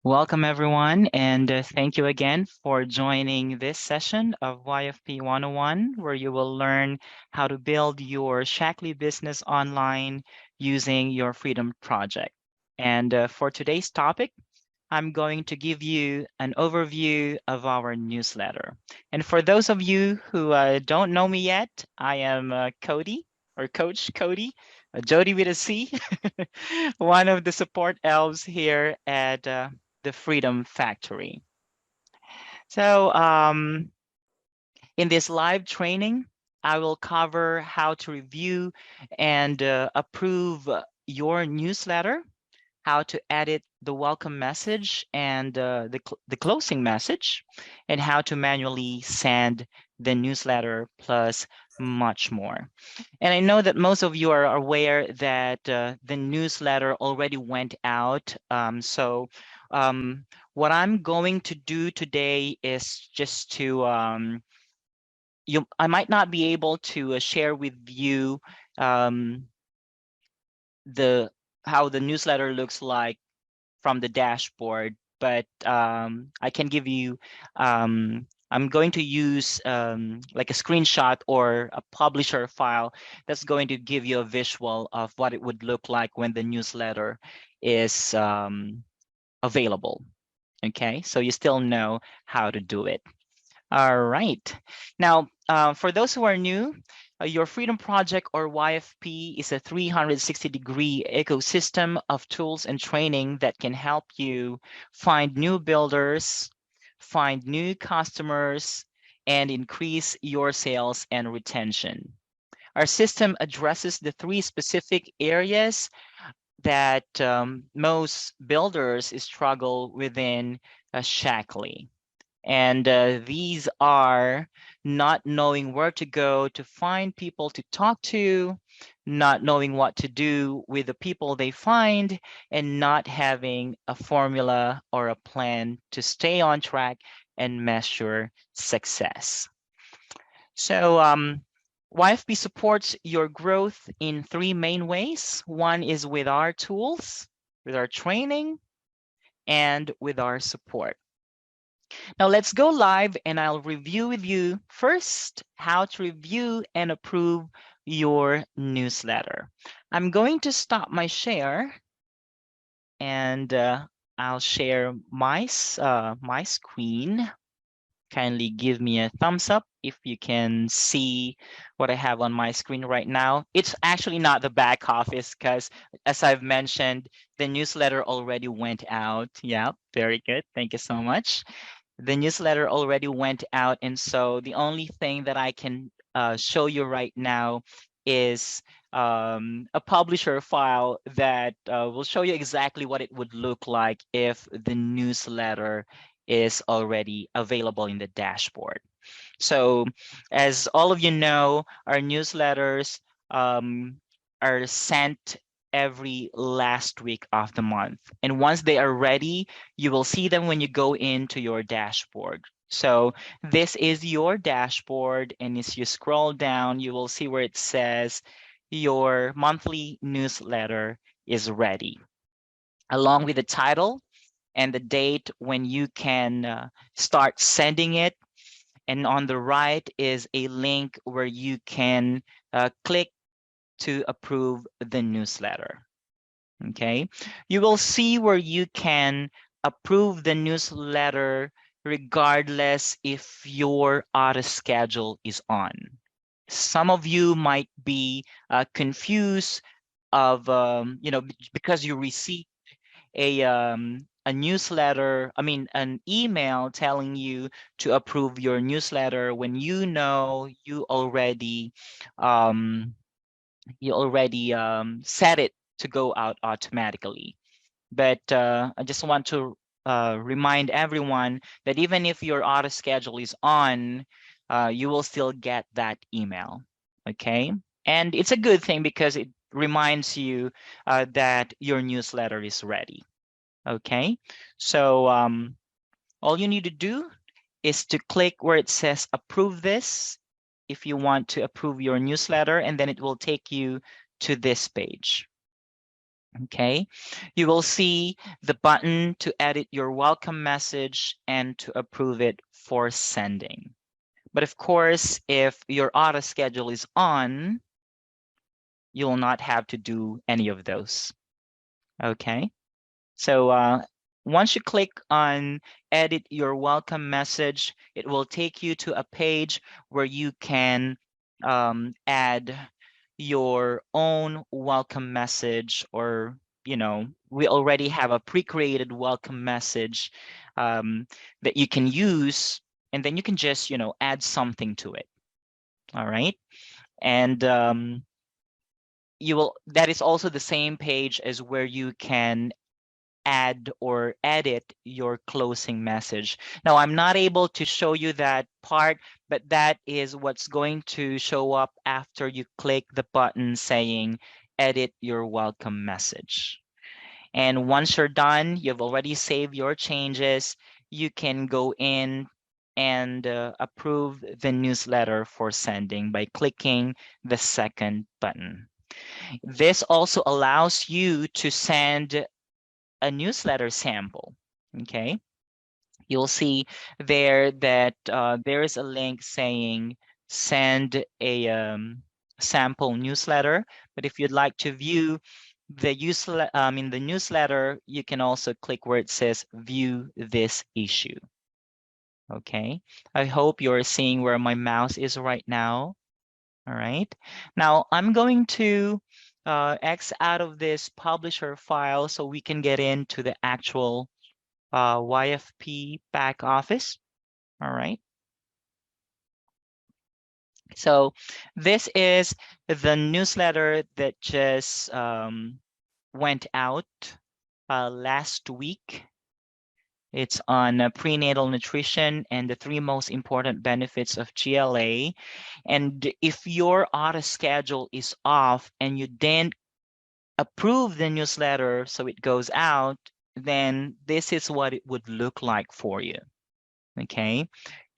Welcome, everyone, and thank you again for joining this session of YFP 101, where you will learn how to build your Shackley business online using your Freedom Project. And for today's topic, I'm going to give you an overview of our newsletter. And for those of you who don't know me yet, I am Cody, or Coach Cody, Jody with a C, one of the support elves here at the Freedom Factory. So in this live training, I will cover how to review and approve your newsletter, how to edit the welcome message and the closing message, and how to manually send the newsletter, plus much more. And I know that most of you are aware that the newsletter already went out. Um, what I'm going to do today is just to I might not be able to share with you um, the how the newsletter looks like from the dashboard, but I can give you, I'm going to use like a screenshot or a publisher file that's going to give you a visual of what it would look like when the newsletter is available. Okay, so you still know how to do it. All right. Now, for those who are new, your Freedom Project, or YFP, is a 360-degree ecosystem of tools and training that can help you find new builders, find new customers, and increase your sales and retention. Our system addresses the three specific areas that most builders struggle within Shackley. And these are not knowing where to go to find people to talk to, not knowing what to do with the people they find, and not having a formula or a plan to stay on track and measure success. So YFP supports your growth in three main ways. One is with our tools, with our training, and with our support. Now let's go live and I'll review with you first how to review and approve your newsletter. I'm going to stop my share and I'll share my screen. Kindly give me a thumbs up if you can see what I have on my screen right now. It's actually not the back office because, as I've mentioned, the newsletter already went out. Yeah, very good. Thank you so much. The newsletter already went out, and so the only thing that I can show you right now is a publisher file that will show you exactly what it would look like if the newsletter is already available in the dashboard. So as all of you know, our newsletters are sent every last week of the month. And once they are ready, you will see them when you go into your dashboard. So this is your dashboard, and as you scroll down, you will see where it says your monthly newsletter is ready, along with the title and the date when you can start sending it. And on the right is a link where you can click to approve the newsletter. Okay, you will see where you can approve the newsletter regardless if your auto schedule is on. Some of you might be confused of because you receive a newsletter, I mean an email telling you to approve your newsletter when you know um, you already set it to go out automatically. But I just want to remind everyone that even if your auto schedule is on, you will still get that email. Okay, and it's a good thing because it reminds you that your newsletter is ready. Okay, so all you need to do is to click where it says approve this if you want to approve your newsletter, and then it will take you to this page. Okay, you will see the button to edit your welcome message and to approve it for sending. But of course, if your auto schedule is on, you will not have to do any of those. Okay, so once you click on edit your welcome message, it will take you to a page where you can add your own welcome message, or we already have a pre-created welcome message that you can use, and then you can just add something to it. All right, and that is also the same page as where you can add or edit your closing message. Now, I'm not able to show you that part, but that is what's going to show up after you click the button saying edit your welcome message. And once you're done, you've already saved your changes, you can go in and approve the newsletter for sending by clicking the second button. This also allows you to send a newsletter sample. Okay, you'll see there that there is a link saying send a sample newsletter. But if you'd like to view the in the newsletter, you can also click where it says view this issue. Okay, I hope you're seeing where my mouse is right now. All right, now I'm going to X out of this publisher file so we can get into the actual YFP back office. All right. So this is the newsletter that just went out last week. It's on prenatal nutrition and the 3 most important benefits of GLA. And if your auto schedule is off and you didn't approve the newsletter so it goes out, then this is what it would look like for you. Okay,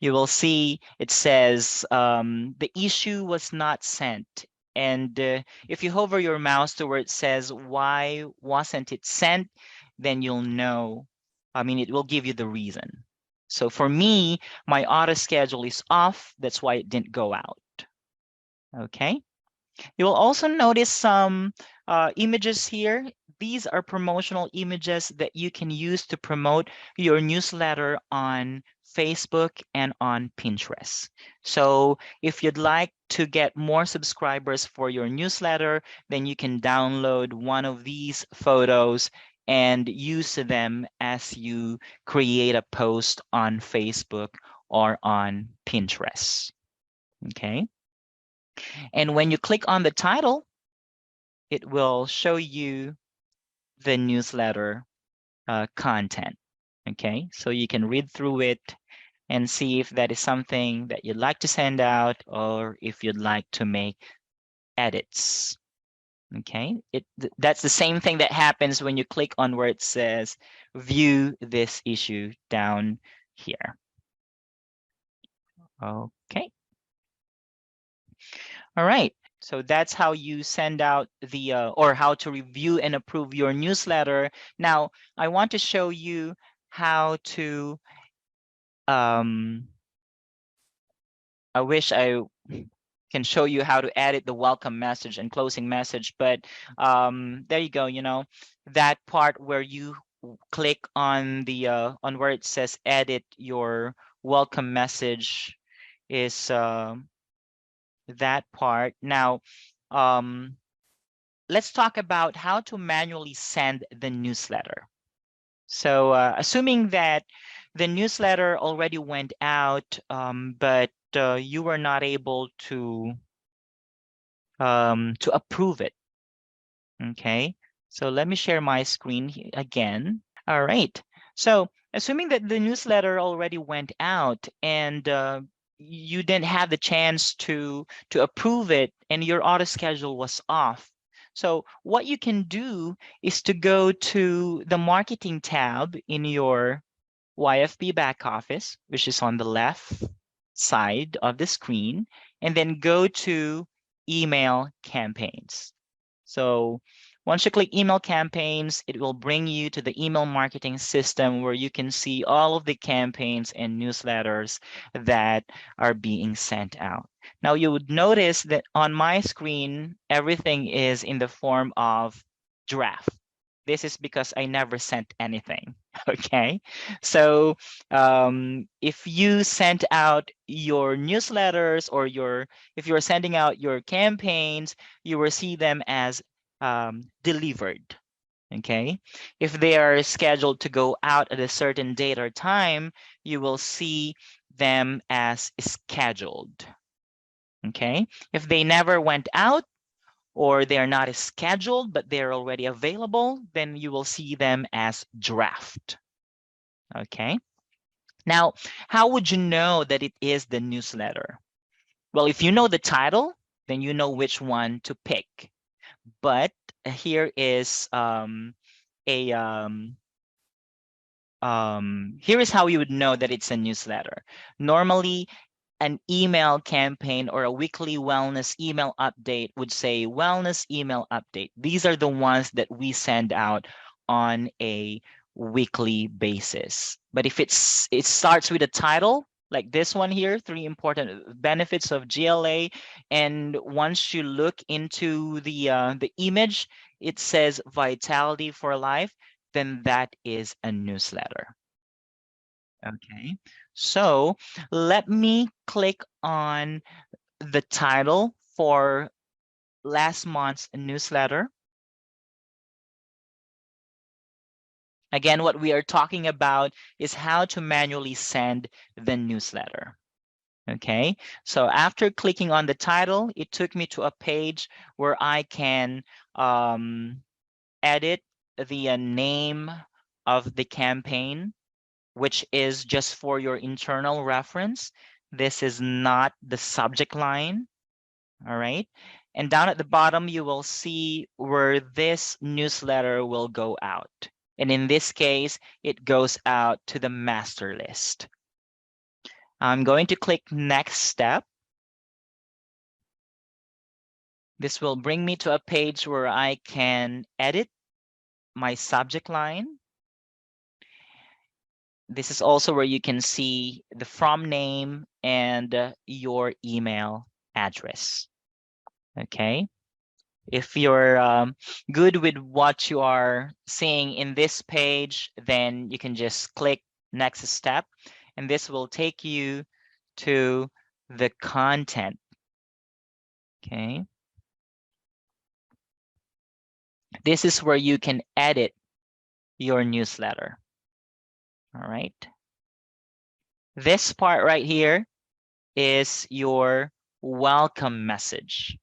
you will see it says the issue was not sent. And if you hover your mouse to where it says why wasn't it sent, then you'll know. I mean, it will give you the reason. So for me, my auto schedule is off. That's why it didn't go out. Okay. You will also notice some images here. These are promotional images that you can use to promote your newsletter on Facebook and on Pinterest. So if you'd like to get more subscribers for your newsletter, then you can download one of these photos and use them as you create a post on Facebook or on Pinterest. Okay. And when you click on the title, it will show you the newsletter content. Okay, so you can read through it and see if that is something that you'd like to send out or if you'd like to make edits. Okay, that's the same thing that happens when you click on where it says view this issue down here. Okay. All right. So that's how you send out the or how to review and approve your newsletter. Now, I want to show you how to I wish I can show you how to edit the welcome message and closing message, but there you go, that part where you click on the on where it says edit your welcome message is that part. Now, let's talk about how to manually send the newsletter. So assuming that the newsletter already went out, but you were not able to approve it. Okay, so let me share my screen again. All right. So assuming that the newsletter already went out and you didn't have the chance to approve it and your auto schedule was off. So what you can do is to go to the marketing tab in your YFP back office, which is on the left side of the screen, and then go to email campaigns. So Once you click email campaigns, it will bring you to the email marketing system where you can see all of the campaigns and newsletters that are being sent out. Now you would notice that on my screen, everything is in the form of draft. This is because I never sent anything. Okay. So if you sent out your newsletters or if you're sending out your campaigns, you will see them as delivered. Okay. If they are scheduled to go out at a certain date or time, you will see them as scheduled. Okay. If they never went out, or they're not scheduled, but they're already available, then you will see them as draft. Okay. Now, how would you know that it is the newsletter? Well, if you know the title, then you know which one to pick. But here is here is how you would know that it's a newsletter. Normally, an email campaign or a weekly wellness email update would say wellness email update. These are the ones that we send out on a weekly basis. But if it starts with a title like this one here, 3 important benefits of GLA, and once you look into the image, it says Vitality for Life, then that is a newsletter. Okay, so let me click on the title for last month's newsletter. Again, what we are talking about is how to manually send the newsletter. Okay, so after clicking on the title, it took me to a page where I can edit the name of the campaign, which is just for your internal reference. This is not the subject line. All right. And down at the bottom, you will see where this newsletter will go out. And in this case, it goes out to the master list. I'm going to click next step. This will bring me to a page where I can edit my subject line. This is also where you can see the from name and your email address. Okay. If you're good with what you are seeing in this page, then you can just click next step, and this will take you to the content. Okay. This is where you can edit your newsletter. All right. This part right here is your welcome message.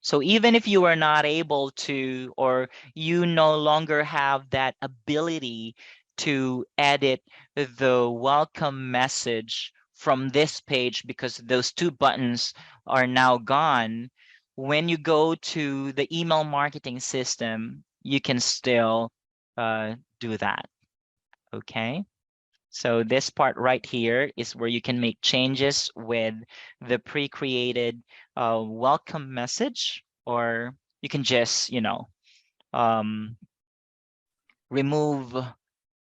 So even if you are not able to, or you no longer have that ability to edit the welcome message from this page because those 2 buttons are now gone, when you go to the email marketing system, you can still do that. Okay. So this part right here is where you can make changes with the pre-created welcome message, or you can just, remove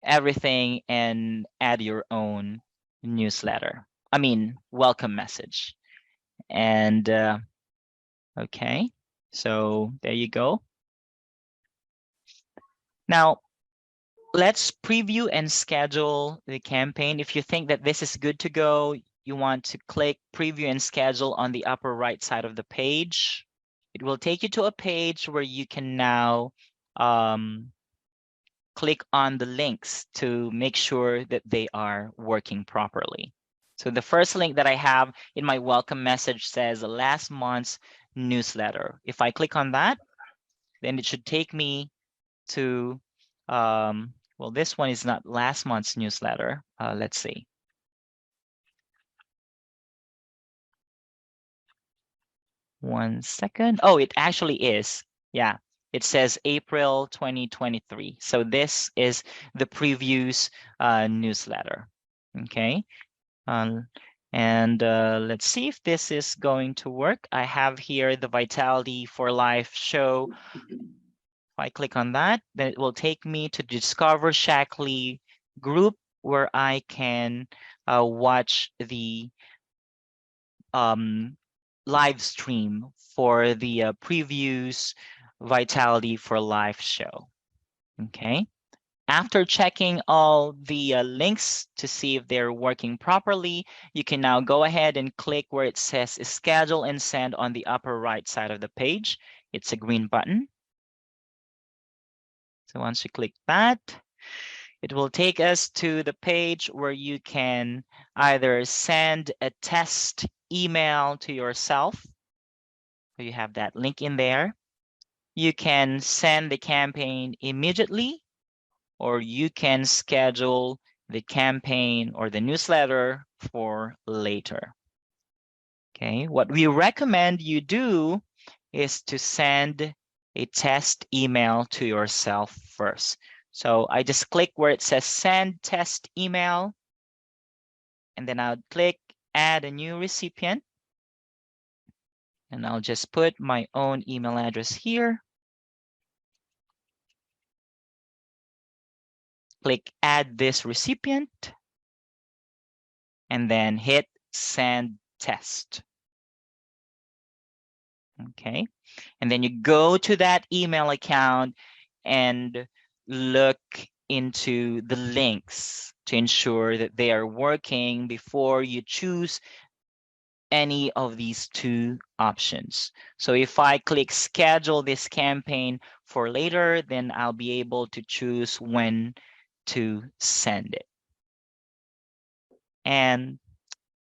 everything and add your own newsletter. I mean, welcome message. And okay, so there you go. Now, let's preview and schedule the campaign. If you think that this is good to go, you want to click preview and schedule on the upper right side of the page. It will take you to a page where you can now click on the links to make sure that they are working properly. So the first link that I have in my welcome message says last month's newsletter. If I click on that, then it should take me to well, this one is not last month's newsletter. Let's see. One second. Oh, it actually is. Yeah, it says April 2023. So this is the previews newsletter. Okay. And let's see if this is going to work. I have here the Vitality for Life show If I click on that, then it will take me to Discover Shackley group where I can watch the live stream for the previews Vitality for Life show. Okay. After checking all the links to see if they're working properly, you can now go ahead and click where it says schedule and send on the upper right side of the page. It's a green button. So once you click that, it will take us to the page where you can either send a test email to yourself. So you have that link in there. You can send the campaign immediately, or you can schedule the campaign or the newsletter for later. Okay, what we recommend you do is to send a test email to yourself first. So I just click where it says send test email, and then I'll click add a new recipient, and I'll just put my own email address here. Click add this recipient, and then hit send test. Okay, and then you go to that email account and look into the links to ensure that they are working before you choose any of these two options. So if I click schedule this campaign for later, then I'll be able to choose when to send it. And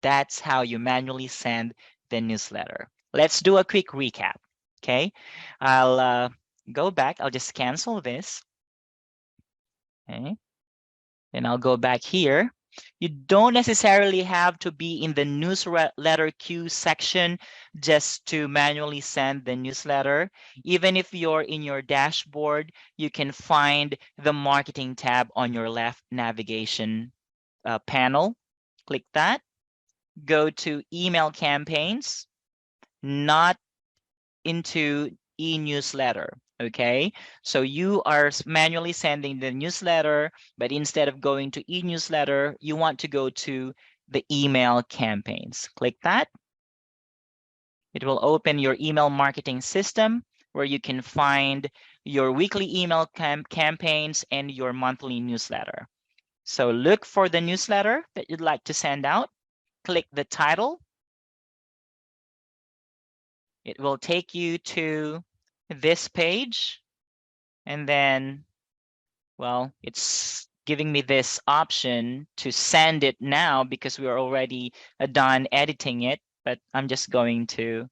that's how you manually send the newsletter. Let's do a quick recap. Okay, I'll go back. I'll just cancel this. Okay, then I'll go back here. You don't necessarily have to be in the newsletter queue section just to manually send the newsletter. Even if you're in your dashboard, you can find the marketing tab on your left navigation panel. Click that. Go to email campaigns, not into e-newsletter. Okay, so you are manually sending the newsletter, but instead of going to e-newsletter, you want to go to the email campaigns. Click that. It will open your email marketing system where you can find your weekly email campaigns and your monthly newsletter. So look for the newsletter that you'd like to send out. Click the title. It will take you to this page, and then, well, it's giving me this option to send it now because we are already done editing it, but I'm just going to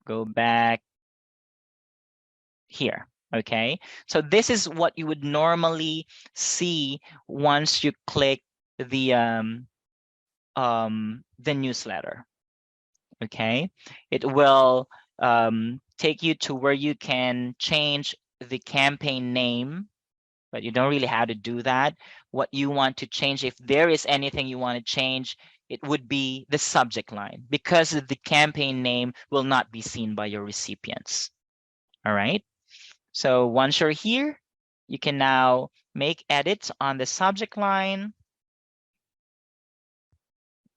go back here. Okay, so this is what you would normally see once you click the newsletter. Okay, it will take you to where you can change the campaign name, but you don't really have to do that. What you want to change, if there is anything you want to change, it would be the subject line, because the campaign name will not be seen by your recipients. All right, so once you're here, you can now make edits on the subject line,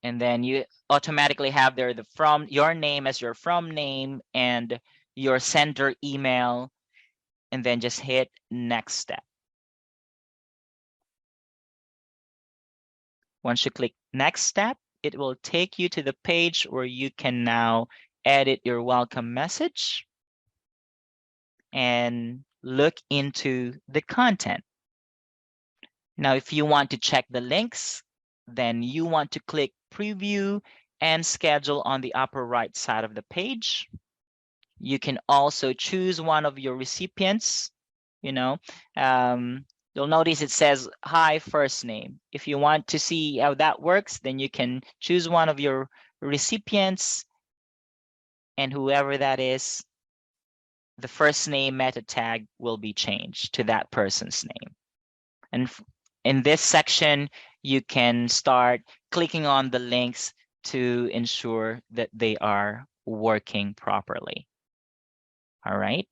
and then you automatically have there the from your name as your from name and your sender email, and then just hit next step. Once you click next step, it will take you to the page where you can now edit your welcome message and look into the content. Now, if you want to check the links, then you want to click preview and schedule on the upper right side of the page. You can also choose one of your recipients. You'll notice it says hi first name. If you want to see how that works, then you can choose one of your recipients, and whoever that is, the first name meta tag will be changed to that person's name. And in this section, you can start clicking on the links to ensure that they are working properly. All right.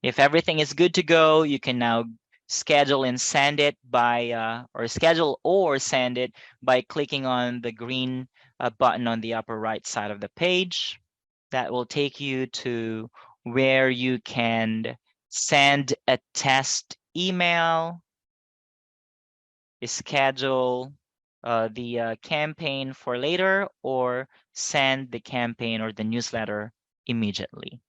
If everything is good to go, you can now schedule and send it by or schedule or send it by clicking on the green button on the upper right side of the page. That will take you to where you can send a test email, schedule the campaign for later, or send the campaign or the newsletter immediately.